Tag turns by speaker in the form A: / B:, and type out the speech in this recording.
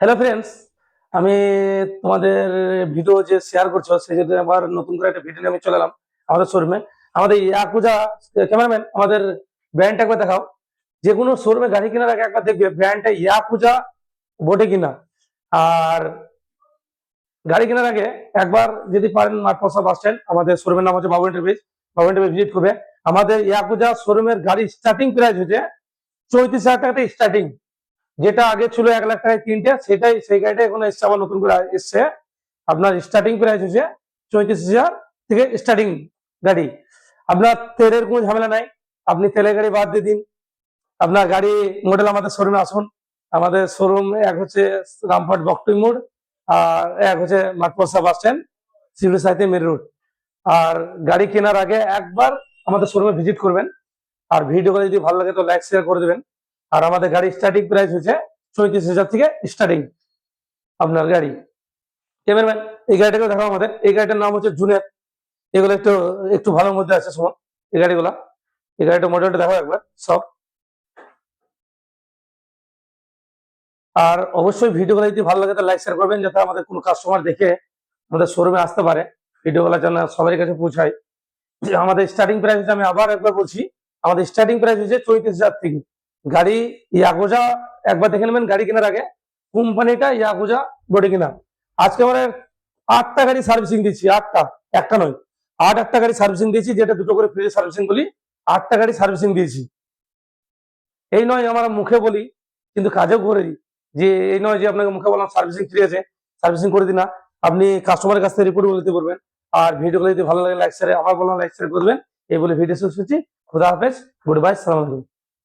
A: Hello friends, আমি তোমাদের video যে শেয়ার করছো সেই জন্য আবার নতুন করে একটা ভিডিও নিয়ে আমি চলে এলাম আমাদের শোরুমে। আমাদের ইয়াকুজা ক্যামেরাম্যান, আমাদের ব্র্যান্ডটা একবার দেখাও। যে কোনো শোরুমে গাড়ি কেনার আগে একবার দেখবে ব্র্যান্ডটা ইয়াকুজা বটে কিনা। আর গাড়ি কেনার আগে একবার যদি পারেন মাঠপোসা বাস স্ট্যান্ড, আমাদের শোরুমের নাম হচ্ছে বাবু এন্টারপ্রাইজ। বাবু এন্টারপ্রাইজ ভিজিট করবে। আমাদের ইয়াকুজা শোরুমের গাড়ি স্টার্টিং প্রাইস হচ্ছে 34,000 টাকা থেকে স্টার্টিং। যেটা আগে ছিল 1 লাখ টাকায় তিনটে, সেটাই সেই গাড়িটা এখন এসছে, আবার নতুন করে এসছে। আপনার স্টার্টিং প্রাইস হচ্ছে 34,000 থেকে স্টার্টিং গাড়ি। আপনার তেলের কোনো ঝামেলা নাই, আপনি তেলের গাড়ি বাদ দিয়ে দিন। আপনার গাড়ি মডেল আমাদের শোরুমে আসুন। আমাদের শোরুম এক হচ্ছে রামপুরহাট বকটুই মোড়, আর এক হচ্ছে মাঠপোসা বাস স্ট্যান্ড, শিউলি সাইতে মেন রোড। আর গাড়ি কেনার আগে একবার আমাদের শোরুমে ভিজিট করবেন। আর ভিডিওটা যদি ভালো লাগে তো লাইক শেয়ার করে দেবেন। আর আমাদের গাড়ি স্টার্টিং প্রাইস হচ্ছে 34,000 থেকে স্টার্টিং আপনার গাড়ি। ক্যামেরাম্যান, এই গাড়িটাকে দেখাও আমাদের। এই গাড়িটার নাম হচ্ছে জুনেট। এগুলো একটু একটু ভালোর মধ্যে আছে সময় এই গাড়িগুলা। এই গাড়িটা মডেলটা দেখো একবার সব। আর অবশ্যই ভিডিওগুলো যদি ভালো লাগে তো লাইক শেয়ার করবেন, যাতে আমাদের কোনো কাস্টমার দেখে আমাদের শোরুমে আসতে পারে, ভিডিওগুলো যেন সবার কাছে পৌঁছায়। যে আমাদের স্টার্টিং প্রাইস হচ্ছে, আমি আবার একবার বলছি, আমাদের স্টার্টিং প্রাইস হচ্ছে 34,000 থেকে। গাড়ি ইয়াগুজা একবার দেখে নেবেন গাড়ি কেনার আগে, কোম্পানিটা ইয়াগুজা বডি কিনা। আজকে আমরা 8টা গাড়ি সার্ভিসিং দিচ্ছি, 8টা, একটা নয়, 8টা গাড়ি সার্ভিসিং দিয়েছি, যেটা দুটো করে ফ্রি সার্ভিসিং বলি। 8টা গাড়ি সার্ভিসিং দিয়েছি। এই নয় আমরা মুখে বলি, কিন্তু কাজেও করে দিই। যে এই নয় যে আপনাকে মুখে বললাম সার্ভিসিং ফ্রি আছে, সার্ভিসিং করে দিই না। আপনি কাস্টমারের কাছ থেকে রিপোর্ট বলতে পারবেন। আর ভিডিওগুলো যদি ভালো লাগে লাইক শেয়ার, আবার বললাম লাইক শেয়ার করবেন। এই বলে ভিডিও শেষ করছি। খুদা হাফেজ, গুড বাই, সালাম আলাইকুম।